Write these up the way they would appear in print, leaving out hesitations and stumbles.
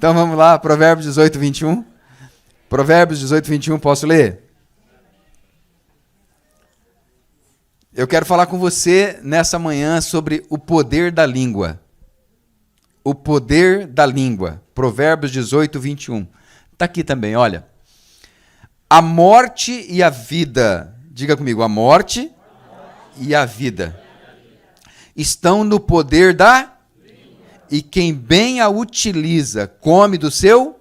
Então vamos lá, Provérbios 18, 21. Provérbios 18, 21, posso ler? Eu quero falar com você nessa manhã sobre o poder da língua. O poder da língua. Provérbios 18, 21. Está aqui também, olha. A morte e a vida, diga comigo, a morte e a vida estão no poder da língua. E quem bem a utiliza, come do seu...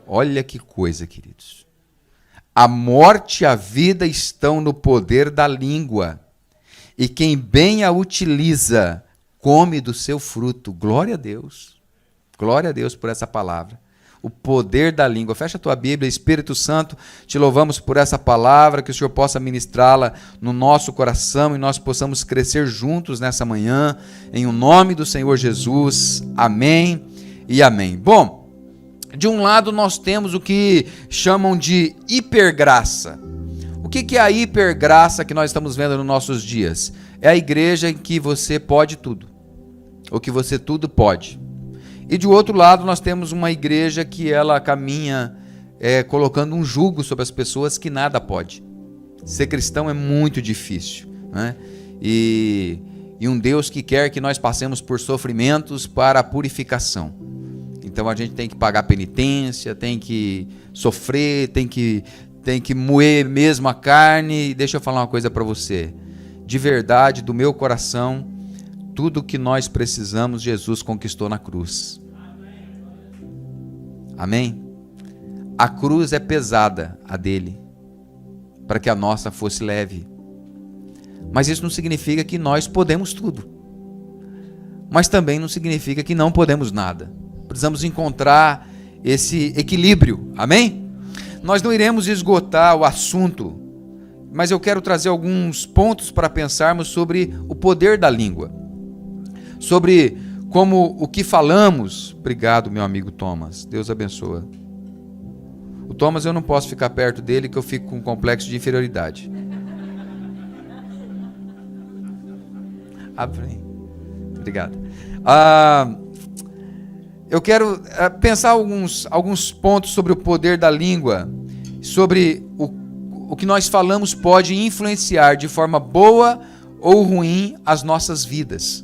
Olha que coisa, queridos. A morte e a vida estão no poder da língua. E quem bem a utiliza, come do seu fruto. Glória a Deus. Glória a Deus por essa palavra. O poder da língua. Fecha a tua Bíblia, Espírito Santo, te louvamos por essa palavra, que o Senhor possa ministrá-la no nosso coração e nós possamos crescer juntos nessa manhã, em o nome do Senhor Jesus. Amém e amém. Bom, de um lado nós temos o que chamam de hipergraça. O que é a hipergraça que nós estamos vendo nos nossos dias? É a igreja em que você pode tudo, ou que você tudo pode. E de outro lado nós temos uma igreja que ela caminha colocando um jugo sobre as pessoas que nada pode. Ser cristão é muito difícil, né? E um Deus que quer que nós passemos por sofrimentos para a purificação. Então a gente tem que pagar penitência, tem que sofrer, tem que moer mesmo a carne. E deixa eu falar uma coisa para você. De verdade, do meu coração, tudo que nós precisamos, Jesus conquistou na cruz. Amém? A cruz é pesada, a dele, para que a nossa fosse leve. Mas isso não significa que nós podemos tudo. Mas também não significa que não podemos nada. Precisamos encontrar esse equilíbrio. Amém? Nós não iremos esgotar o assunto, mas eu quero trazer alguns pontos para pensarmos sobre o poder da língua. Sobre como o que falamos. Obrigado, meu amigo Thomas. Deus abençoa. O Thomas, eu não posso ficar perto dele, que eu fico com um complexo de inferioridade. Obrigado. Eu quero pensar alguns pontos sobre o poder da língua, sobre o que nós falamos pode influenciar de forma boa ou ruim as nossas vidas.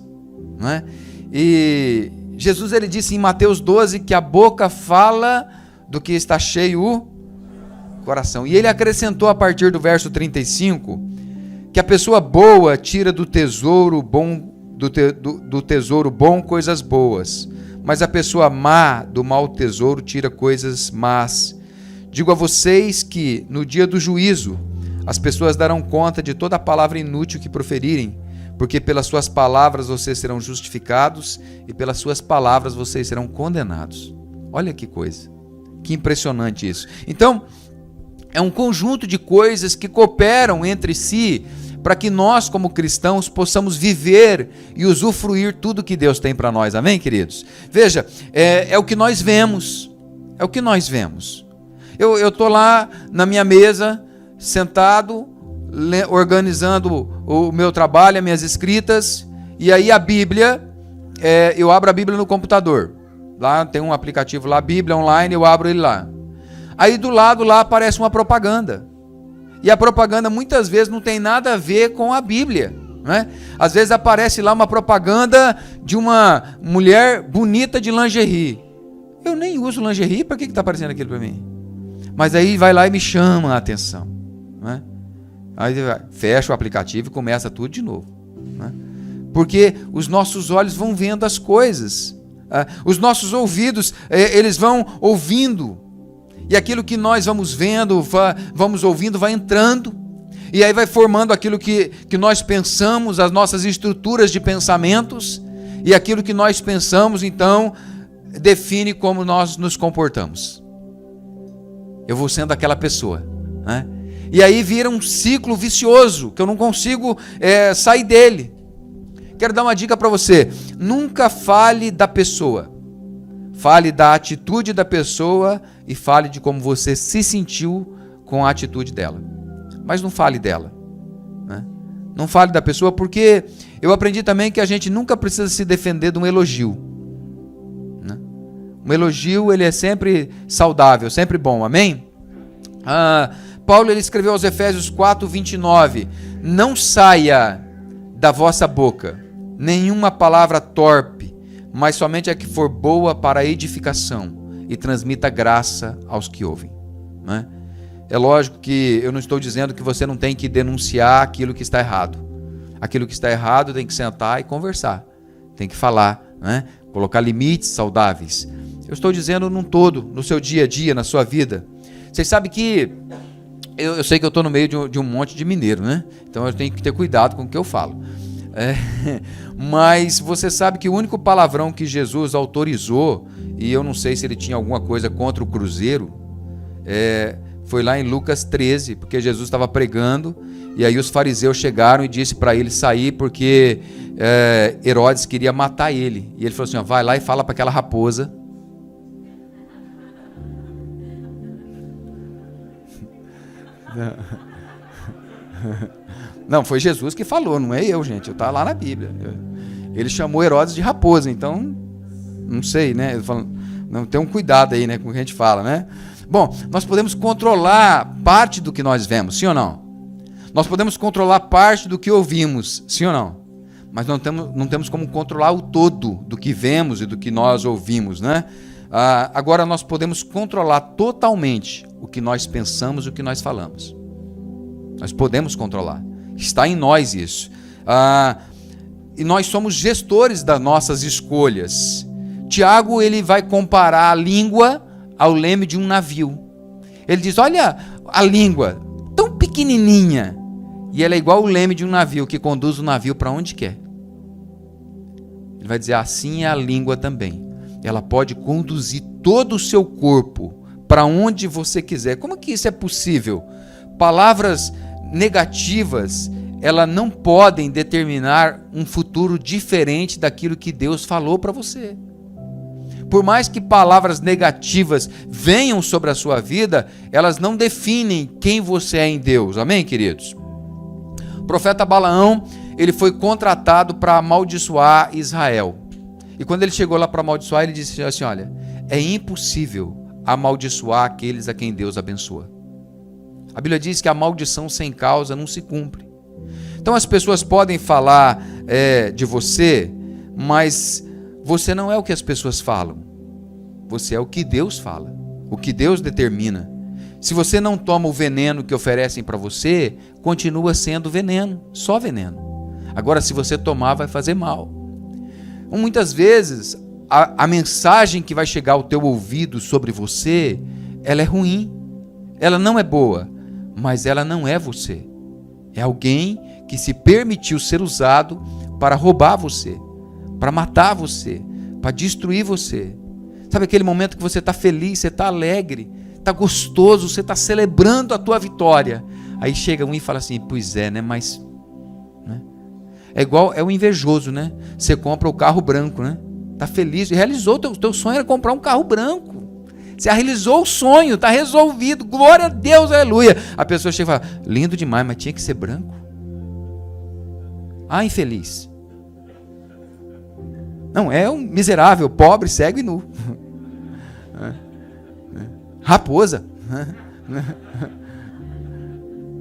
Não é? E Jesus ele disse em Mateus 12 que a boca fala do que está cheio o coração. E ele acrescentou a partir do verso 35 que a pessoa boa tira do tesouro bom, do tesouro bom coisas boas, mas a pessoa má do mau tesouro tira coisas más. Digo a vocês que no dia do juízo as pessoas darão conta de toda a palavra inútil que proferirem, porque pelas suas palavras vocês serão justificados e pelas suas palavras vocês serão condenados. Olha que coisa, que impressionante isso. Então, é um conjunto de coisas que cooperam entre si para que nós, como cristãos, possamos viver e usufruir tudo que Deus tem para nós. Amém, queridos? Veja, é o que nós vemos. É o que nós vemos. Eu estou lá na minha mesa, sentado, organizando o meu trabalho, as minhas escritas, e aí a Bíblia, eu abro a Bíblia no computador. Lá tem um aplicativo lá, Bíblia Online, eu abro ele lá. Aí do lado lá aparece uma propaganda. E a propaganda muitas vezes não tem nada a ver com a Bíblia, né? Às vezes aparece lá uma propaganda de uma mulher bonita de lingerie. Eu nem uso lingerie, para que está aparecendo aquilo para mim? Mas aí vai lá e me chama a atenção, né? Aí fecha o aplicativo e começa tudo de novo, né? Porque os nossos olhos vão vendo as coisas, os nossos ouvidos, eles vão ouvindo. E aquilo que nós vamos vendo, vamos ouvindo, vai entrando. E aí vai formando aquilo que nós pensamos, as nossas estruturas de pensamentos. E aquilo que nós pensamos, então, define como nós nos comportamos. Eu vou sendo aquela pessoa, né? E aí vira um ciclo vicioso, que eu não consigo sair dele. Quero dar uma dica para você. Nunca fale da pessoa. Fale da atitude da pessoa e fale de como você se sentiu com a atitude dela. Mas não fale dela, né? Não fale da pessoa, porque eu aprendi também que a gente nunca precisa se defender de um elogio, né? Um elogio, ele é sempre saudável, sempre bom, amém? Paulo, ele escreveu aos Efésios 4:29, não saia da vossa boca nenhuma palavra torpe, mas somente a que for boa para a edificação e transmita graça aos que ouvem, né? É lógico que eu não estou dizendo que você não tem que denunciar aquilo que está errado. Aquilo que está errado tem que sentar e conversar, tem que falar, né? Colocar limites saudáveis. Eu estou dizendo num todo, no seu dia a dia, na sua vida. Vocês sabem que eu sei que eu estou no meio de um monte de mineiro, né? Então eu tenho que ter cuidado com o que eu falo. Mas você sabe que o único palavrão que Jesus autorizou, e eu não sei se ele tinha alguma coisa contra o cruzeiro, foi lá em Lucas 13, porque Jesus estava pregando, e aí os fariseus chegaram e disse para ele sair, porque Herodes queria matar ele. E ele falou assim, ó, vai lá e fala para aquela raposa. Não, foi Jesus que falou, não é eu, gente. Está lá na Bíblia. Ele chamou Herodes de raposa, então, não sei, né? Não, tem um cuidado aí, né, com o que a gente fala, né? Bom, nós podemos controlar parte do que nós vemos, sim ou não? Nós podemos controlar parte do que ouvimos, sim ou não? Mas não temos como controlar o todo do que vemos e do que nós ouvimos, né? Agora nós podemos controlar totalmente o que nós pensamos e o que nós falamos. Nós podemos controlar. Está em nós isso. E nós somos gestores das nossas escolhas. Tiago, ele vai comparar a língua ao leme de um navio. Ele diz, olha a língua, tão pequenininha, e ela é igual o leme de um navio, que conduz o navio para onde quer. Ele vai dizer, assim é a língua também. Ela pode conduzir todo o seu corpo para onde você quiser. Como que isso é possível? Palavras negativas, elas não podem determinar um futuro diferente daquilo que Deus falou para você. Por mais que palavras negativas venham sobre a sua vida, elas não definem quem você é em Deus. Amém, queridos? O profeta Balaão, ele foi contratado para amaldiçoar Israel. E quando ele chegou lá para amaldiçoar, ele disse assim, olha, é impossível amaldiçoar aqueles a quem Deus abençoa. A Bíblia diz que a maldição sem causa não se cumpre. Então as pessoas podem falar de você, mas você não é o que as pessoas falam. Você é o que Deus fala, o que Deus determina. Se você não toma o veneno que oferecem para você, continua sendo veneno, só veneno. Agora, se você tomar, vai fazer mal. Muitas vezes, a mensagem que vai chegar ao teu ouvido sobre você, ela é ruim, ela não é boa, mas ela não é você. É alguém que se permitiu ser usado para roubar você, para matar você, para destruir você. Sabe aquele momento que você está feliz, você está alegre, está gostoso, você está celebrando a tua vitória. Aí chega um e fala assim, pois é, né? Mas... né? É o invejoso, né? Você compra o carro branco, né? Está feliz, realizou, o teu sonho era comprar um carro branco. Você realizou o sonho, está resolvido, glória a Deus, aleluia. A pessoa chega e fala, lindo demais, mas tinha que ser branco. Ah, infeliz. Não, é um miserável, pobre, cego e nu. Raposa.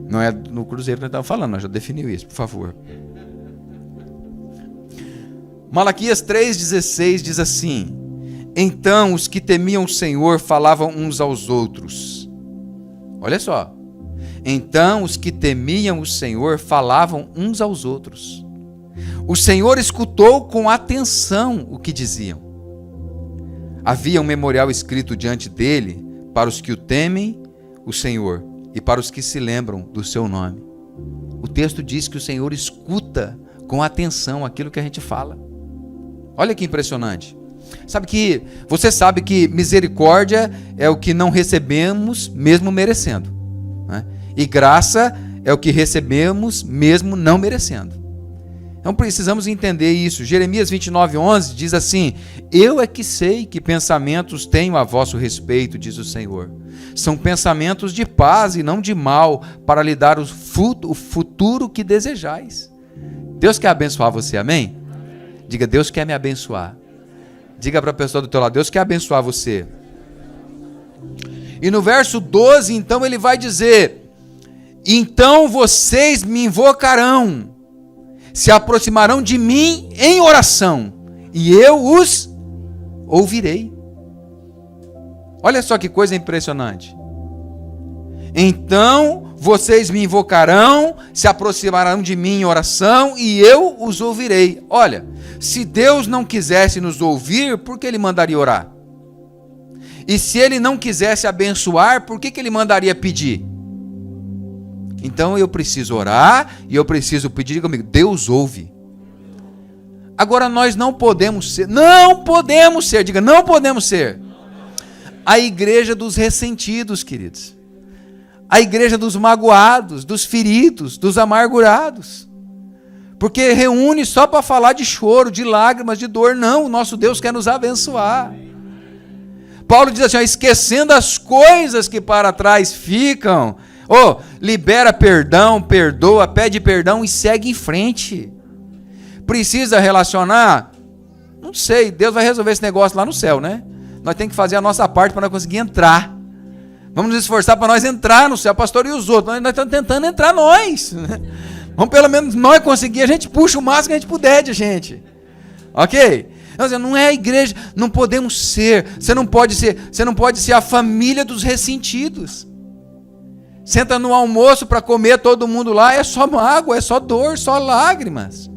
Não é no cruzeiro que nós estamos falando, nós já definiu isso, por favor. Malaquias 3,16 diz assim, então os que temiam o Senhor falavam uns aos outros. Olha só. Então os que temiam o Senhor falavam uns aos outros. O Senhor escutou com atenção o que diziam. Havia um memorial escrito diante dele para os que o temem, o Senhor, e para os que se lembram do seu nome. O texto diz que o Senhor escuta com atenção aquilo que a gente fala. Olha que impressionante. Você sabe que misericórdia é o que não recebemos mesmo merecendo, né? E graça é o que recebemos mesmo não merecendo. Então precisamos entender isso. Jeremias 29:11 diz assim, eu é que sei que pensamentos tenho a vosso respeito, diz o Senhor. São pensamentos de paz e não de mal, para lhe dar o futuro que desejais. Deus quer abençoar você, amém? Diga, Deus quer me abençoar. Diga para a pessoa do teu lado, Deus quer abençoar você. E no verso 12, então, ele vai dizer: então vocês me invocarão, se aproximarão de mim em oração, e eu os ouvirei. Olha só que coisa impressionante. Então vocês me invocarão, se aproximarão de mim em oração, e eu os ouvirei. Olha, se Deus não quisesse nos ouvir, por que ele mandaria orar? E se ele não quisesse abençoar, por que ele mandaria pedir? Então eu preciso orar e eu preciso pedir. Diga comigo, Deus ouve. Agora nós não podemos ser, diga, não podemos ser a igreja dos ressentidos, queridos. A igreja dos magoados, dos feridos, dos amargurados. Porque reúne só para falar de choro, de lágrimas, de dor. Não, o nosso Deus quer nos abençoar. Paulo diz assim, esquecendo as coisas que para trás ficam, libera perdão, perdoa, pede perdão e segue em frente. Precisa relacionar? Não sei, Deus vai resolver esse negócio lá no céu, né? Nós temos que fazer a nossa parte para nós conseguir entrar. Vamos nos esforçar para nós entrar no céu, pastor, e os outros. Nós estamos tentando entrar nós. Vamos pelo menos nós conseguir, a gente puxa o máximo que a gente puder de gente. Ok? Não é a igreja, não podemos ser, você não pode ser a família dos ressentidos. Senta no almoço para comer todo mundo lá, é só mágoa, é só dor, só lágrimas.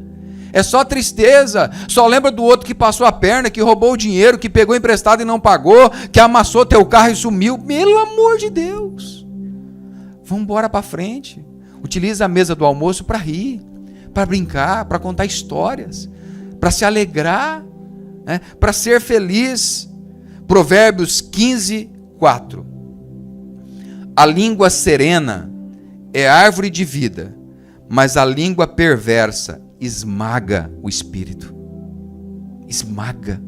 É só tristeza, só lembra do outro que passou a perna, que roubou o dinheiro, que pegou emprestado e não pagou, que amassou teu carro e sumiu. Pelo amor de Deus. Vamos embora para frente. Utiliza a mesa do almoço para rir, para brincar, para contar histórias, para se alegrar, né? Para ser feliz. Provérbios 15, 4. A língua serena é árvore de vida, mas a língua perversa esmaga o espírito. Esmaga.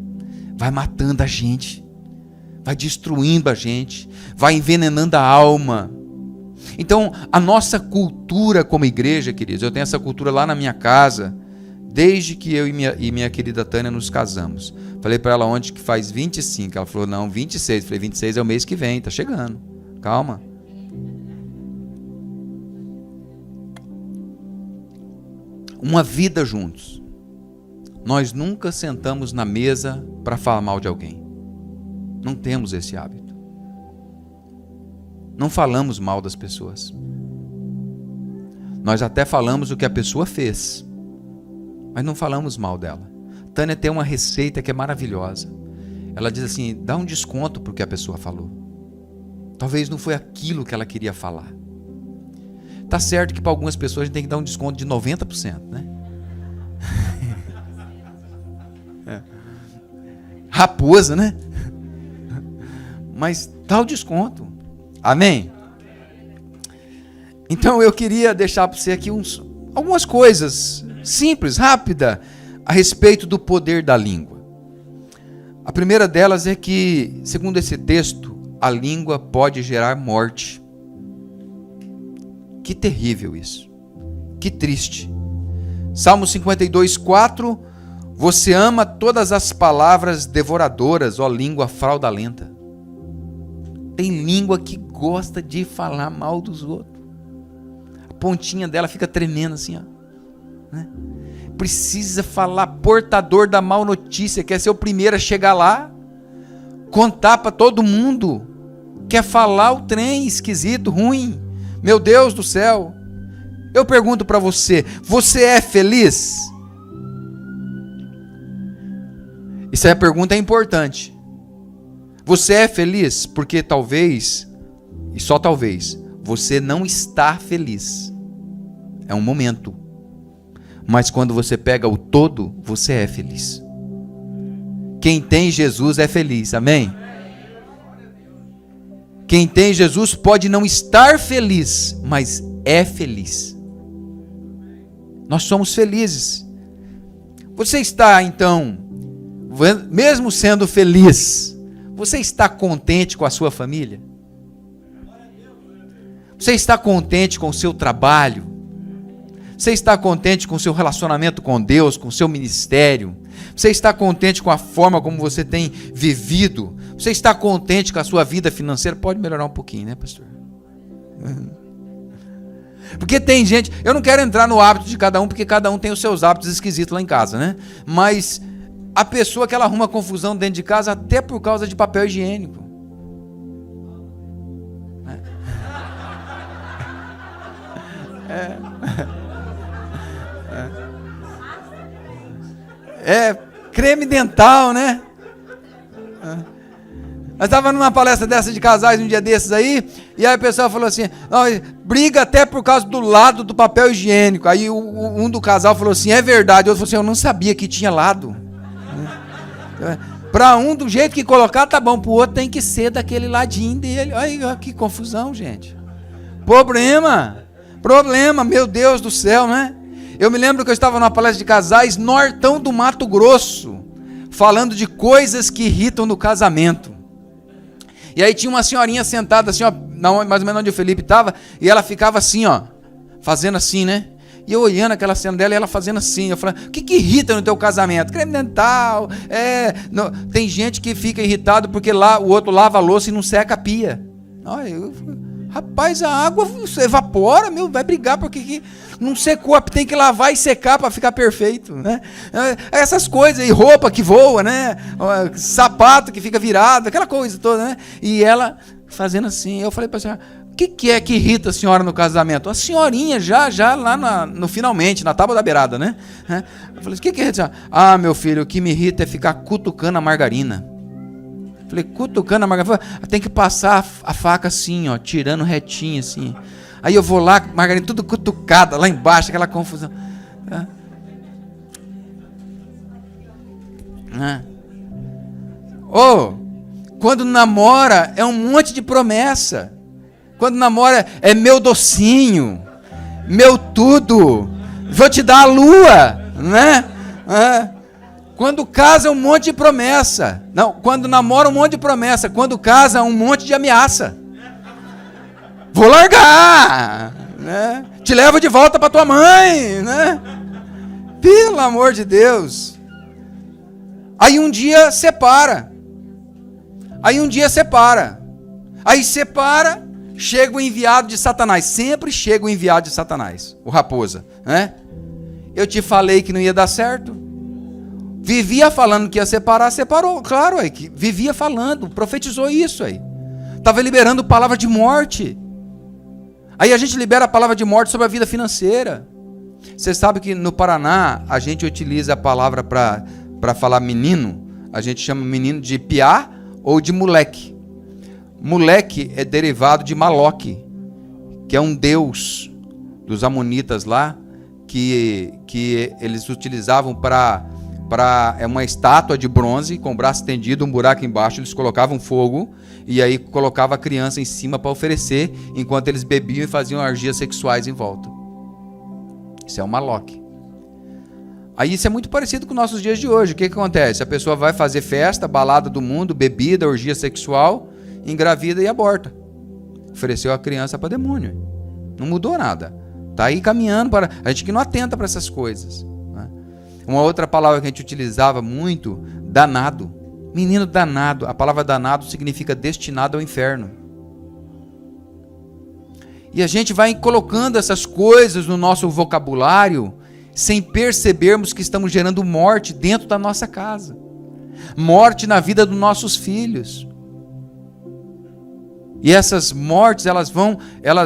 Vai matando a gente. Vai destruindo a gente. Vai envenenando a alma. Então, a nossa cultura como igreja, queridos, eu tenho essa cultura lá na minha casa, desde que eu e minha querida Tânia nos casamos. Falei para ela ontem que faz 25. Ela falou, não, 26. Falei, 26 é o mês que vem, tá chegando. Calma. Uma vida juntos. Nós nunca sentamos na mesa para falar mal de alguém. Não temos esse hábito. Não falamos mal das pessoas. Nós até falamos o que a pessoa fez, mas não falamos mal dela. Tânia tem uma receita que é maravilhosa. Ela diz assim, dá um desconto para o que a pessoa falou. Talvez não foi aquilo que ela queria falar. Tá certo que para algumas pessoas a gente tem que dar um desconto de 90%, né? Raposa, né? Mas dá o desconto. Amém? Então eu queria deixar para você aqui algumas coisas simples, rápida, a respeito do poder da língua. A primeira delas é que, segundo esse texto, a língua pode gerar morte. Que terrível isso. Que triste. Salmo 52, 4. Você ama todas as palavras devoradoras, ó língua fraudulenta. Tem língua que gosta de falar mal dos outros. A pontinha dela fica tremendo assim, ó. Né? Precisa falar, portador da mal notícia, quer ser o primeiro a chegar lá, contar para todo mundo, quer falar o trem esquisito, ruim. Meu Deus do céu, eu pergunto para você, você é feliz? Essa pergunta é importante. Você é feliz? Porque talvez, e só talvez, você não está feliz. É um momento. Mas quando você pega o todo, você é feliz. Quem tem Jesus é feliz, amém? Quem tem Jesus pode não estar feliz, mas é feliz. Nós somos felizes. Você está, então, mesmo sendo feliz, você está contente com a sua família? Você está contente com o seu trabalho? Você está contente com o seu relacionamento com Deus, com o seu ministério? Você está contente com a forma como você tem vivido? Você está contente com a sua vida financeira? Pode melhorar um pouquinho, né, pastor? Porque tem gente... Eu não quero entrar no hábito de cada um, porque cada um tem os seus hábitos esquisitos lá em casa, né? Mas a pessoa que ela arruma confusão dentro de casa até por causa de papel higiênico. Creme dental, né? Nós estávamos numa palestra dessa de casais um dia desses aí, e aí a pessoa falou assim, briga até por causa do lado do papel higiênico. Aí um do casal falou assim, é verdade. O outro falou assim, eu não sabia que tinha lado. Para um, do jeito que colocar, tá bom. Para o outro tem que ser daquele ladinho dele. Olha que confusão, gente. Problema, meu Deus do céu, né? Eu me lembro que eu estava numa palestra de casais, nortão do Mato Grosso, falando de coisas que irritam no casamento. E aí tinha uma senhorinha sentada assim, ó, mais ou menos onde o Felipe estava, e ela ficava assim, ó, fazendo assim, né? E eu olhando aquela cena dela e ela fazendo assim, eu falei, o que irrita no teu casamento? Creme dental, tem gente que fica irritado porque lá o outro lava a louça e não seca a pia. Rapaz, a água evapora, vai brigar porque não secou, tem que lavar e secar para ficar perfeito, né? Essas coisas aí, roupa que voa, né? Sapato que fica virado, aquela coisa toda, né? E ela fazendo assim, eu falei para a senhora, o que é que irrita a senhora no casamento? A senhorinha já lá no finalmente, na tábua da beirada, né? Eu falei, o que irrita? Meu filho, o que me irrita é ficar cutucando a margarina. Falei, cutucando a margarina, tem que passar a faca assim, ó, tirando retinho assim. Aí eu vou lá, margarina tudo cutucada, lá embaixo, aquela confusão. Quando namora, é um monte de promessa. Quando namora, é meu docinho, meu tudo, vou te dar a lua, né? Quando casa, é um monte de promessa. Não, quando namora, um monte de promessa. Quando casa, um monte de ameaça. Vou largar, né? Te levo de volta para tua mãe, né? Pelo amor de Deus. Aí um dia separa. Aí separa, chega o enviado de Satanás. Sempre chega o enviado de Satanás, o raposa, né? Eu te falei que não ia dar certo. Vivia falando que ia separar, separou. Claro, que vivia falando, profetizou isso aí. Estava liberando palavra de morte. Aí a gente libera a palavra de morte sobre a vida financeira. Você sabe que no Paraná a gente utiliza a palavra para falar menino. A gente chama menino de piá ou de moleque. Moleque é derivado de Maloque, que é um deus dos amonitas lá, que eles utilizavam é uma estátua de bronze com o braço estendido, um buraco embaixo, eles colocavam fogo e aí colocava a criança em cima para oferecer, enquanto eles bebiam e faziam orgias sexuais em volta. Isso é um Maloque. Aí isso é muito parecido com os nossos dias de hoje. O que acontece? A pessoa vai fazer festa, balada do mundo, bebida, orgia sexual, engravida e aborta. Ofereceu a criança para demônio. Não mudou nada. Está aí caminhando para... A gente que não atenta para essas coisas. Uma outra palavra que a gente utilizava muito, danado. Menino danado. A palavra danado significa destinado ao inferno. E a gente vai colocando essas coisas no nosso vocabulário sem percebermos que estamos gerando morte dentro da nossa casa. Morte na vida dos nossos filhos. E essas mortes, elas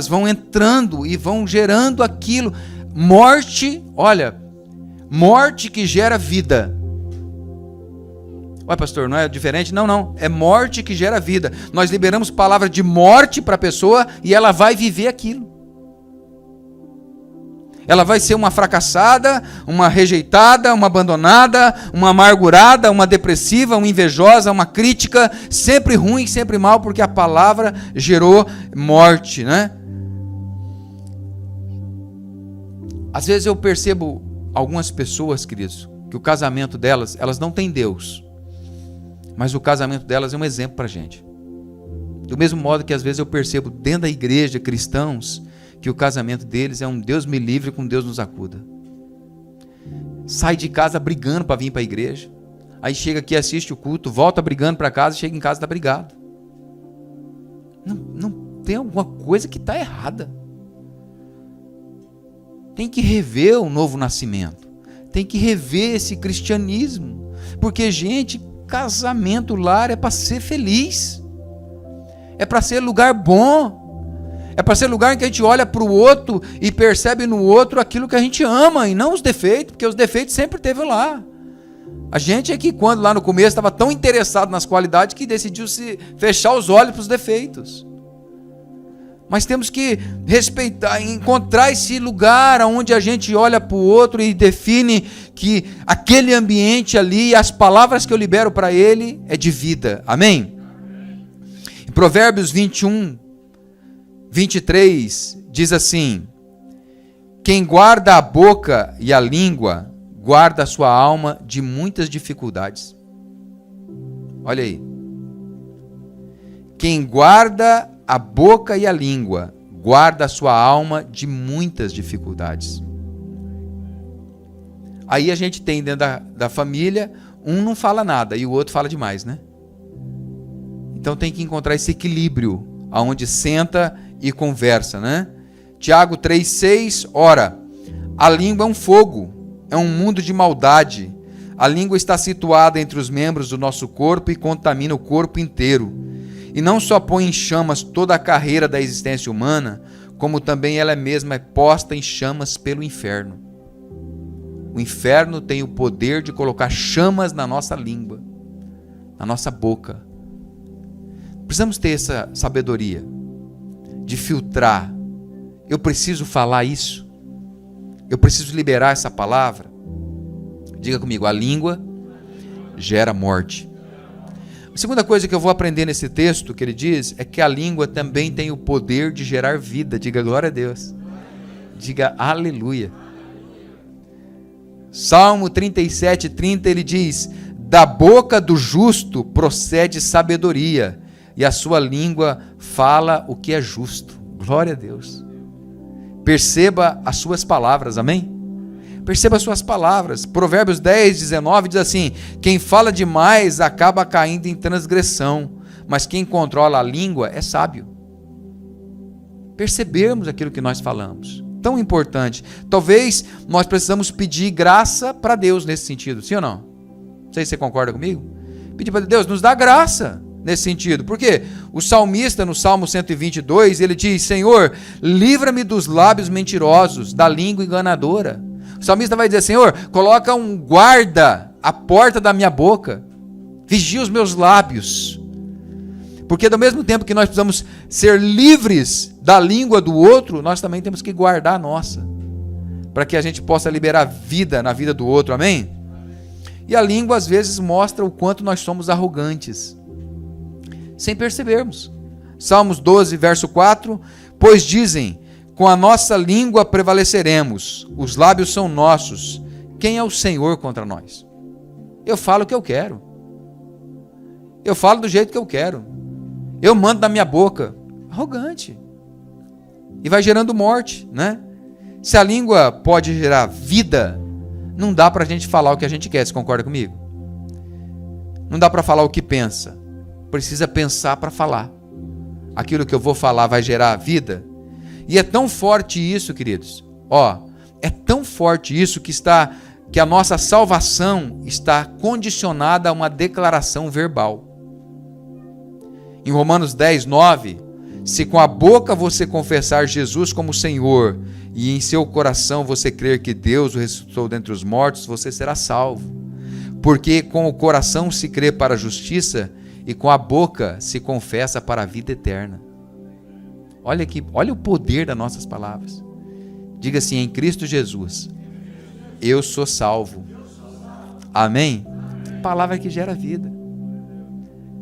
vão entrando e vão gerando aquilo. Morte, olha... Morte que gera vida. Ué, pastor, não é diferente? Não. É morte que gera vida. Nós liberamos palavra de morte para a pessoa e ela vai viver aquilo. Ela vai ser uma fracassada, uma rejeitada, uma abandonada, uma amargurada, uma depressiva, uma invejosa, uma crítica, sempre ruim, sempre mal, porque a palavra gerou morte, né? Às vezes eu percebo algumas pessoas, queridos, que o casamento delas, elas não têm Deus, mas o casamento delas é um exemplo para a gente. Do mesmo modo que às vezes eu percebo dentro da igreja, cristãos, que o casamento deles é um Deus me livre com Deus nos acuda. sai de casa brigando para vir para a igreja. Aí chega aqui, assiste o culto, volta brigando para casa, chega em casa e está brigado. Não tem alguma coisa que está errada. Tem que rever o novo nascimento. Tem que rever esse cristianismo. Porque, gente, casamento, lar é para ser feliz. É para ser lugar bom. É para ser lugar em que a gente olha para o outro e percebe no outro aquilo que a gente ama e não os defeitos, porque os defeitos sempre teve lá. A gente é que quando lá no começo estava tão interessado nas qualidades que decidiu se fechar os olhos para os defeitos. Mas temos que respeitar, encontrar esse lugar onde a gente olha para o outro e define que aquele ambiente ali, as palavras que eu libero para ele é de vida. Amém? Em Provérbios 21, 23 diz assim: quem guarda a boca e a língua guarda a sua alma de muitas dificuldades. Olha aí. Quem guarda a boca e a língua guarda a sua alma de muitas dificuldades. Aí a gente tem dentro da família, um não fala nada e o outro fala demais, né? Então tem que encontrar esse equilíbrio, aonde senta e conversa, né? Tiago 3,6, ora, a língua é um fogo, é um mundo de maldade. A língua está situada entre os membros do nosso corpo e contamina o corpo inteiro. E não só põe em chamas toda a carreira da existência humana, como também ela mesma é posta em chamas pelo inferno. O inferno tem o poder de colocar chamas na nossa língua, na nossa boca. Precisamos ter essa sabedoria de filtrar. Eu preciso falar isso? Eu preciso liberar essa palavra? Diga comigo, a língua gera morte. A segunda coisa que eu vou aprender nesse texto que ele diz é que a língua também tem o poder de gerar vida. Diga glória a Deus. Diga aleluia. Salmo 37:30 ele diz: da boca do justo procede sabedoria, e a sua língua fala o que é justo. Glória a Deus. Perceba as suas palavras, amém? Perceba as suas palavras. Provérbios 10:19 diz assim: quem fala demais acaba caindo em transgressão, mas quem controla a língua é sábio. Percebermos aquilo que nós falamos. Tão importante. Talvez nós precisamos pedir graça para Deus nesse sentido, sim ou não? Não sei se você concorda comigo. Pedir para Deus, nos dá graça nesse sentido. Por quê? O salmista, no Salmo 122, ele diz: Senhor, livra-me dos lábios mentirosos, da língua enganadora. O salmista vai dizer: Senhor, coloca um guarda à porta da minha boca, vigia os meus lábios. Porque do mesmo tempo que nós precisamos ser livres da língua do outro, nós também temos que guardar a nossa, para que a gente possa liberar vida na vida do outro, amém? E a língua às vezes mostra o quanto nós somos arrogantes, sem percebermos. Salmos 12, verso 4, pois dizem, com a nossa língua prevaleceremos, os lábios são nossos, quem é o Senhor contra nós? Eu falo o que eu quero, eu falo do jeito que eu quero, eu mando na minha boca. Arrogante. E vai gerando morte, né? Se a língua pode gerar vida, não dá para a gente falar o que a gente quer, você concorda comigo? Não dá para falar o que pensa, precisa pensar para falar. Aquilo que eu vou falar vai gerar vida. E é tão forte isso, queridos, é tão forte isso que a nossa salvação está condicionada a uma declaração verbal. Em Romanos 10, 9, se com a boca você confessar Jesus como Senhor e em seu coração você crer que Deus o ressuscitou dentre os mortos, você será salvo. Porque com o coração se crê para a justiça e com a boca se confessa para a vida eterna. Olha aqui, olha o poder das nossas palavras. Diga assim: em Cristo Jesus, eu sou salvo. Amém? Palavra que gera vida.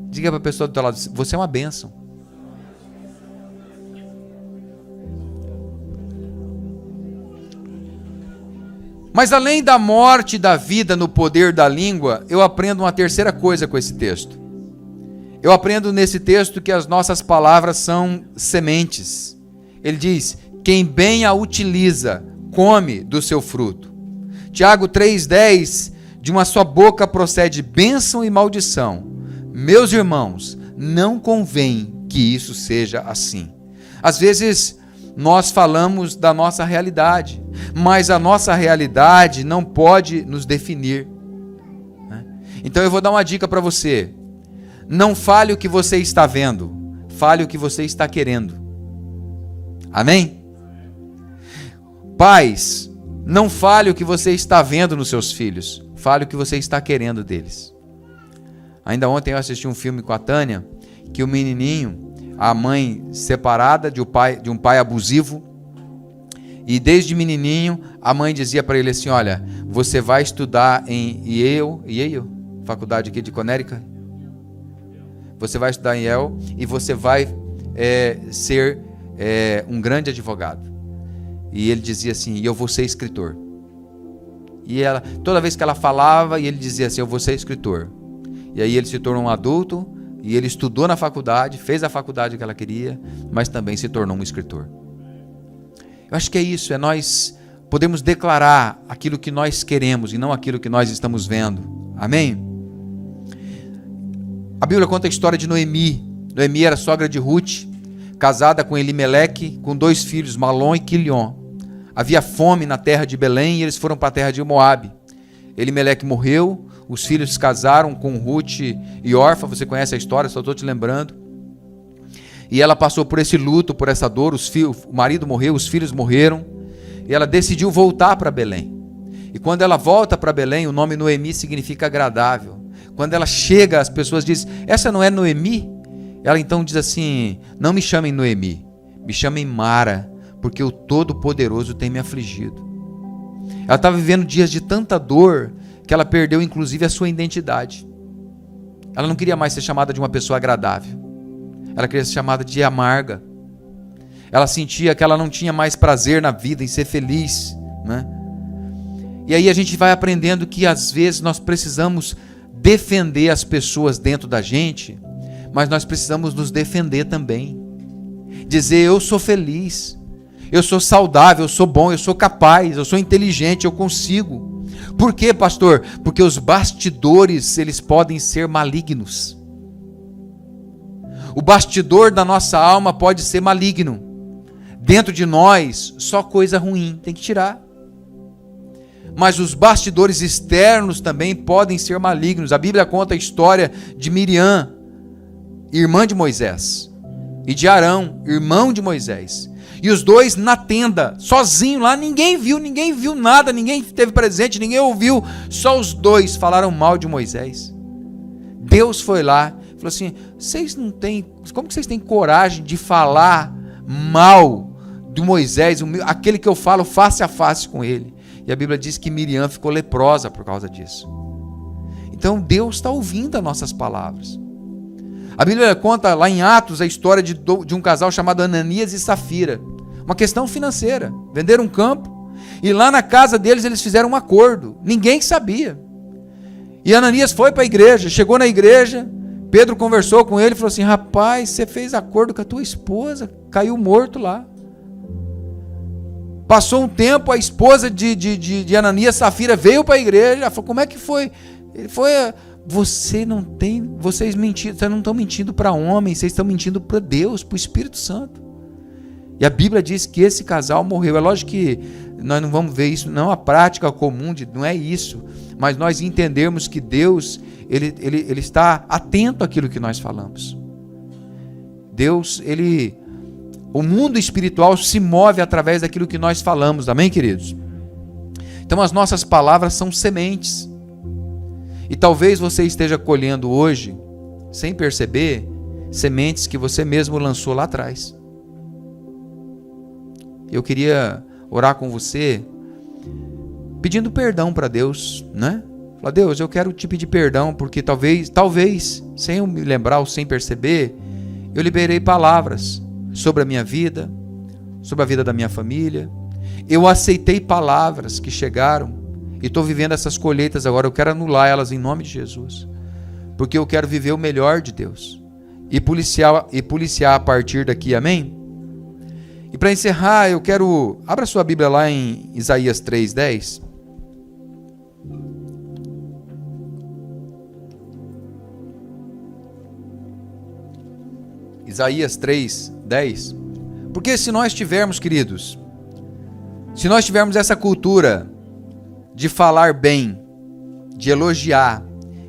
Diga para a pessoa do teu lado: você é uma bênção. Mas além da morte e da vida no poder da língua, eu aprendo uma terceira coisa com esse texto. Eu aprendo nesse texto que as nossas palavras são sementes. Ele diz: quem bem a utiliza, come do seu fruto. Tiago 3,10, de uma só boca procede bênção e maldição. Meus irmãos, não convém que isso seja assim. Às vezes nós falamos da nossa realidade, mas a nossa realidade não pode nos definir. Então eu vou dar uma dica para você. Não fale o que você está vendo, fale o que você está querendo. Amém? Pais, não fale o que você está vendo nos seus filhos, fale o que você está querendo deles. Ainda ontem eu assisti um filme com a Tânia, que o menininho, a mãe separada de um pai abusivo, e desde menininho a mãe dizia para ele assim: olha, você vai estudar em Yale, faculdade aqui de Connecticut, você vai estudar em Yale e você vai ser um grande advogado. E ele dizia assim: e eu vou ser escritor. E ela, toda vez que ela falava, e ele dizia assim: eu vou ser escritor. E aí ele se tornou um adulto, e ele estudou na faculdade, fez a faculdade que ela queria, mas também se tornou um escritor. Eu acho que é isso, nós podemos declarar aquilo que nós queremos e não aquilo que nós estamos vendo. Amém? A Bíblia conta a história de Noemi. Noemi era sogra de Ruth, casada com Elimeleque, com 2 filhos, Malom e Quilion. Havia fome na terra de Belém e eles foram para a terra de Moabe. Elimeleque morreu, os filhos se casaram com Ruth e Orfa, você conhece a história, só estou te lembrando. E ela passou por esse luto, por essa dor, o marido morreu, os filhos morreram, e ela decidiu voltar para Belém. E quando ela volta para Belém, o nome Noemi significa agradável. Quando ela chega, as pessoas dizem: essa não é Noemi? Ela então diz assim: não me chamem Noemi, me chamem Mara, porque o Todo-Poderoso tem me afligido. Ela estava vivendo dias de tanta dor que ela perdeu inclusive a sua identidade. Ela não queria mais ser chamada de uma pessoa agradável. Ela queria ser chamada de amarga. Ela sentia que ela não tinha mais prazer na vida, em ser feliz, né? E aí a gente vai aprendendo que às vezes nós precisamos defender as pessoas dentro da gente, mas nós precisamos nos defender também. Dizer: eu sou feliz, eu sou saudável, eu sou bom, eu sou capaz, eu sou inteligente, eu consigo. Por quê, pastor? Porque os bastidores, eles podem ser malignos. O bastidor da nossa alma pode ser maligno. Dentro de nós, só coisa ruim, tem que tirar. Mas os bastidores externos também podem ser malignos. A Bíblia conta a história de Miriam, irmã de Moisés, e de Arão, irmão de Moisés. E os dois na tenda, sozinhos lá, ninguém viu nada, ninguém teve presente, ninguém ouviu, só os dois falaram mal de Moisés. Deus foi lá e falou assim: como que vocês têm coragem de falar mal de Moisés, aquele que eu falo face a face com ele? E a Bíblia diz que Miriam ficou leprosa por causa disso. Então Deus está ouvindo as nossas palavras. A Bíblia conta lá em Atos a história de um casal chamado Ananias e Safira. Uma questão financeira. Venderam um campo e lá na casa deles eles fizeram um acordo. Ninguém sabia. E Ananias foi para a igreja, chegou na igreja, Pedro conversou com ele e falou assim: rapaz, você fez acordo com a tua esposa, caiu morto lá. Passou um tempo, a esposa de Ananias, Safira, veio para a igreja, falou: como é que foi? Ele foi: vocês não estão mentindo para homem, vocês estão mentindo para Deus, para o Espírito Santo. E a Bíblia diz que esse casal morreu. É lógico que nós não vamos ver isso, não é uma prática comum, não é isso, mas nós entendermos que Deus, ele está atento àquilo que nós falamos. Deus, o mundo espiritual se move através daquilo que nós falamos, amém, queridos? Então as nossas palavras são sementes. E talvez você esteja colhendo hoje, sem perceber, sementes que você mesmo lançou lá atrás. Eu queria orar com você, pedindo perdão para Deus, né? Falar: Deus, eu quero te pedir perdão, porque talvez, sem eu me lembrar ou sem perceber, eu liberei palavras sobre a minha vida, sobre a vida da minha família. Eu aceitei palavras que chegaram e estou vivendo essas colheitas agora. Eu quero anular elas em nome de Jesus, porque eu quero viver o melhor de Deus e policiar a partir daqui, amém? E para encerrar, eu quero... Abra sua Bíblia lá em Isaías 3:10. Isaías 3:10. Porque se nós tivermos, queridos, se nós tivermos essa cultura de falar bem, de elogiar,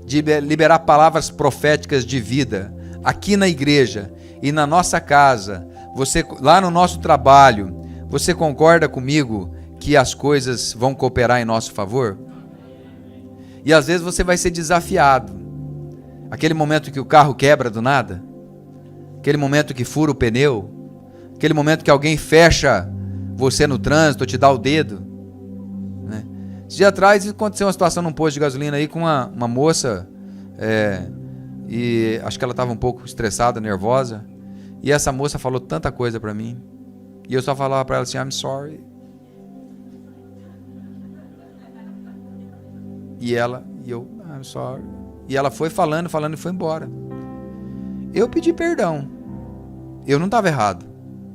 de liberar palavras proféticas de vida, aqui na igreja e na nossa casa, você lá no nosso trabalho, você concorda comigo que as coisas vão cooperar em nosso favor? E às vezes você vai ser desafiado. Aquele momento que o carro quebra do nada, aquele momento que fura o pneu, aquele momento que alguém fecha você no trânsito, te dá o dedo, né? Esse dia atrás aconteceu uma situação num posto de gasolina aí com uma moça, e acho que ela estava um pouco estressada, nervosa, e essa moça falou tanta coisa para mim, e eu só falava para ela assim, I'm sorry. E eu, I'm sorry. E ela foi falando e foi embora. Eu pedi perdão. Eu não estava errado.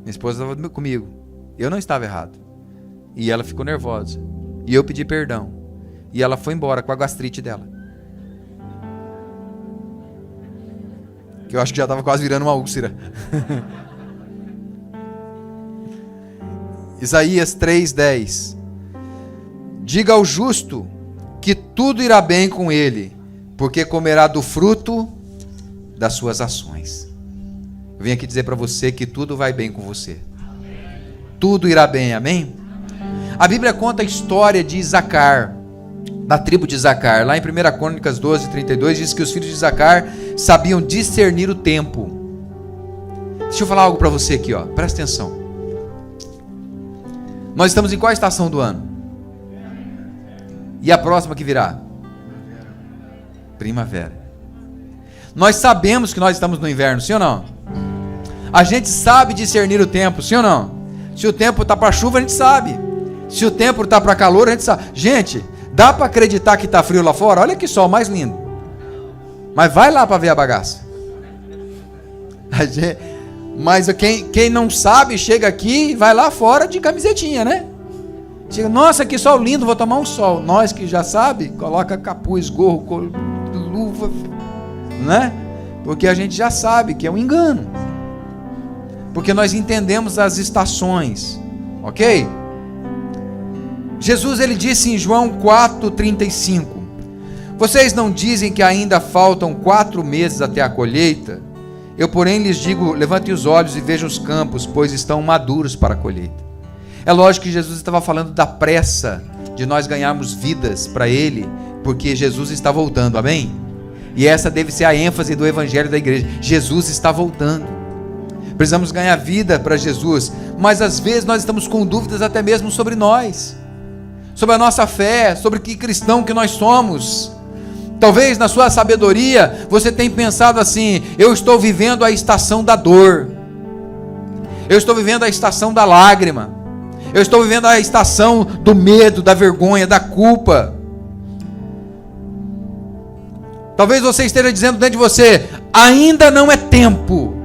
Minha esposa estava comigo. Eu não estava errado. E ela ficou nervosa. E eu pedi perdão. E ela foi embora com a gastrite dela. Que eu acho que já estava quase virando uma úlcera. Isaías 3:10. Diga ao justo que tudo irá bem com ele, porque comerá do fruto das suas ações. Eu vim aqui dizer para você que tudo vai bem com você. Tudo irá bem, amém? A Bíblia conta a história de Isacar, da tribo de Isacar. Lá em 1 Crônicas 12:32 diz que os filhos de Isacar sabiam discernir o tempo. Deixa eu falar algo para você aqui, ó. Presta atenção. Nós estamos em qual estação do ano? E a próxima que virá? Primavera. Nós sabemos que nós estamos no inverno, sim ou não? A gente sabe discernir o tempo, sim ou não? Se o tempo está para chuva, a gente sabe. Se o tempo está para calor, a gente sabe. Gente, dá para acreditar que está frio lá fora? Olha que sol mais lindo. Mas vai lá para ver a bagaça. Mas quem não sabe, chega aqui e vai lá fora de camisetinha, né? Chega, nossa, que sol lindo, vou tomar um sol. Nós que já sabe, coloca capuz, gorro, luva, né? Porque a gente já sabe que é um engano. Porque nós entendemos as estações, ok? Jesus, ele disse em João 4:35, vocês não dizem que ainda faltam 4 meses até a colheita? Eu, porém, lhes digo, levantem os olhos e vejam os campos, pois estão maduros para a colheita. É lógico que Jesus estava falando da pressa de nós ganharmos vidas para Ele, porque Jesus está voltando, amém? E essa deve ser a ênfase do evangelho da igreja. Jesus está voltando. Precisamos ganhar vida para Jesus, mas às vezes nós estamos com dúvidas até mesmo sobre nós, sobre a nossa fé, sobre que cristão que nós somos. Talvez na sua sabedoria você tenha pensado assim, eu estou vivendo a estação da dor, eu estou vivendo a estação da lágrima, eu estou vivendo a estação do medo, da vergonha, da culpa. Talvez você esteja dizendo dentro de você, ainda não é tempo.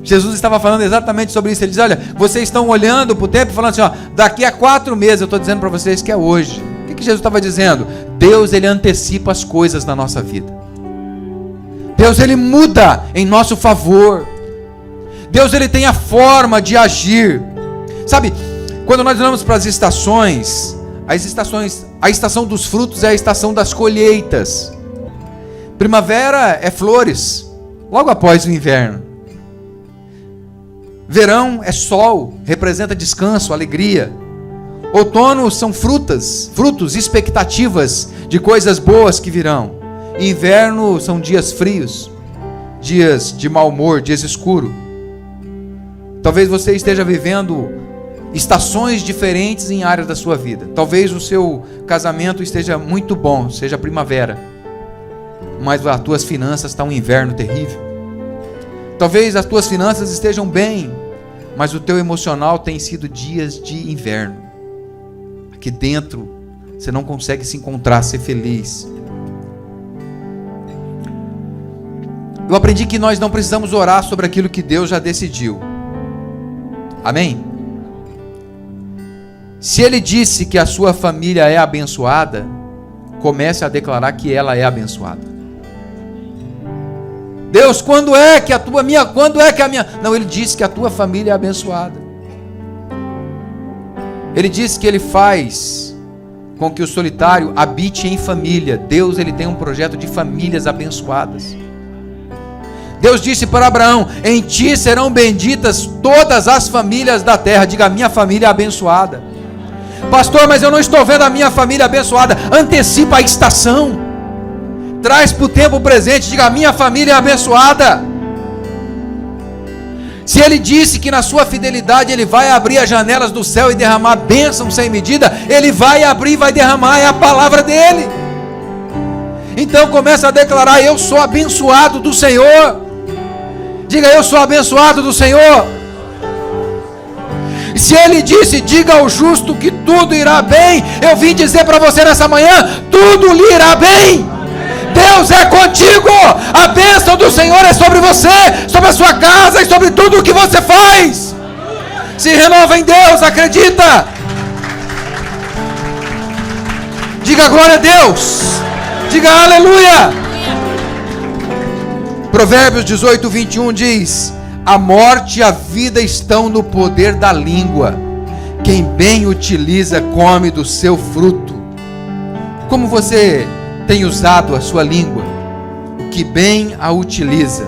Jesus estava falando exatamente sobre isso. Ele diz, olha, vocês estão olhando para o tempo e falando assim, ó, daqui a 4 meses, eu estou dizendo para vocês que é hoje. O que Jesus estava dizendo? Deus, ele antecipa as coisas na nossa vida. Deus, ele muda em nosso favor. Deus, ele tem a forma de agir. Sabe, quando nós olhamos para as estações, a estação dos frutos é a estação das colheitas. Primavera é flores, logo após o inverno. Verão é sol, representa descanso, alegria. Outono são frutos, expectativas de coisas boas que virão. E inverno são dias frios, dias de mau humor, dias escuros. Talvez você esteja vivendo estações diferentes em áreas da sua vida. Talvez o seu casamento esteja muito bom, seja primavera, mas as tuas finanças estão um inverno terrível. Talvez as tuas finanças estejam bem, mas o teu emocional tem sido dias de inverno. Aqui dentro você não consegue se encontrar, ser feliz. Eu aprendi que nós não precisamos orar sobre aquilo que Deus já decidiu. Amém? Se Ele disse que a sua família é abençoada, comece a declarar que ela é abençoada. Deus, quando é que a minha... Não, ele disse que a tua família é abençoada. Ele disse que ele faz com que o solitário habite em família. Deus, ele tem um projeto de famílias abençoadas. Deus disse para Abraão: em ti serão benditas todas as famílias da terra. Diga, a minha família é abençoada. Pastor, mas eu não estou vendo a minha família abençoada. Antecipa a estação. Traz para o tempo presente. Diga, a minha família é abençoada. Se ele disse que na sua fidelidade ele vai abrir as janelas do céu e derramar bênção sem medida, ele vai abrir e vai derramar, é a palavra dele. Então começa a declarar: eu sou abençoado do Senhor. Diga, eu sou abençoado do Senhor. E se ele disse: diga ao justo que tudo irá bem, eu vim dizer para você nessa manhã: tudo lhe irá bem. Deus é contigo, a bênção do Senhor é sobre você, sobre a sua casa e sobre tudo o que você faz. Se renova em Deus, acredita. Diga glória a Deus, diga aleluia. Provérbios 18, 21 diz: a morte e a vida estão no poder da língua, quem bem utiliza come do seu fruto. Como você tem usado a sua língua? O que bem a utiliza.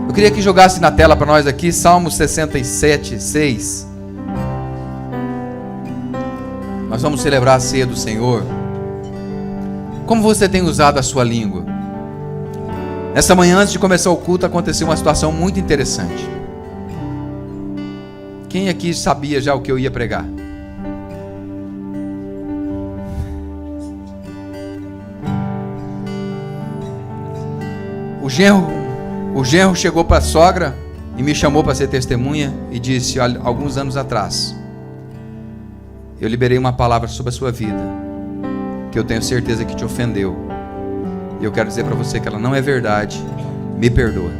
Eu queria que jogasse na tela para nós aqui Salmo 67, 6. Nós vamos celebrar a ceia do Senhor. Como você tem usado a sua língua? Nessa manhã, antes de começar o culto, aconteceu uma situação muito interessante. Quem aqui sabia já o que eu ia pregar? O genro chegou para a sogra e me chamou para ser testemunha e disse: alguns anos atrás, eu liberei uma palavra sobre a sua vida, que eu tenho certeza que te ofendeu. E eu quero dizer para você que ela não é verdade. Me perdoa.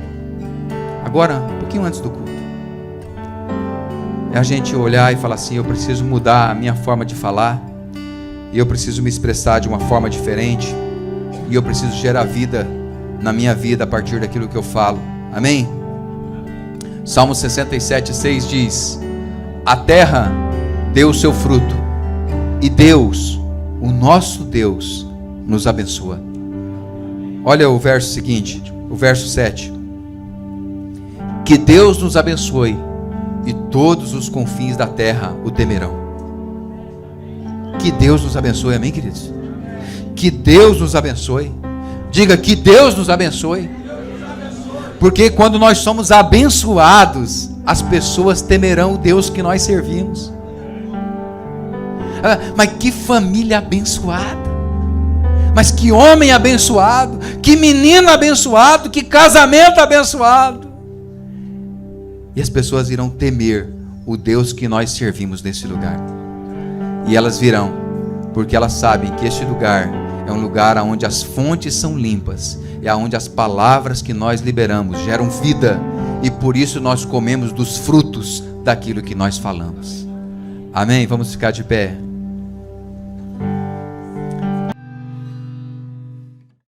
Agora, um pouquinho antes do culto, é a gente olhar e falar assim: eu preciso mudar a minha forma de falar, e eu preciso me expressar de uma forma diferente, e eu preciso gerar vida na minha vida a partir daquilo que eu falo. Amém? Salmo 67, 6 diz: a terra deu o seu fruto, e Deus, o nosso Deus, nos abençoa. Olha o verso seguinte, o verso 7. Que Deus nos abençoe, e todos os confins da terra o temerão. Que Deus nos abençoe, amém, queridos? Que Deus nos abençoe. Diga, que Deus nos abençoe. Porque quando nós somos abençoados, as pessoas temerão o Deus que nós servimos. Mas que família abençoada. Mas que homem abençoado. Que menino abençoado. Que casamento abençoado. E as pessoas irão temer o Deus que nós servimos nesse lugar. E elas virão, porque elas sabem que este lugar é um lugar onde as fontes são limpas, é onde as palavras que nós liberamos geram vida, e por isso nós comemos dos frutos daquilo que nós falamos. Amém? Vamos ficar de pé.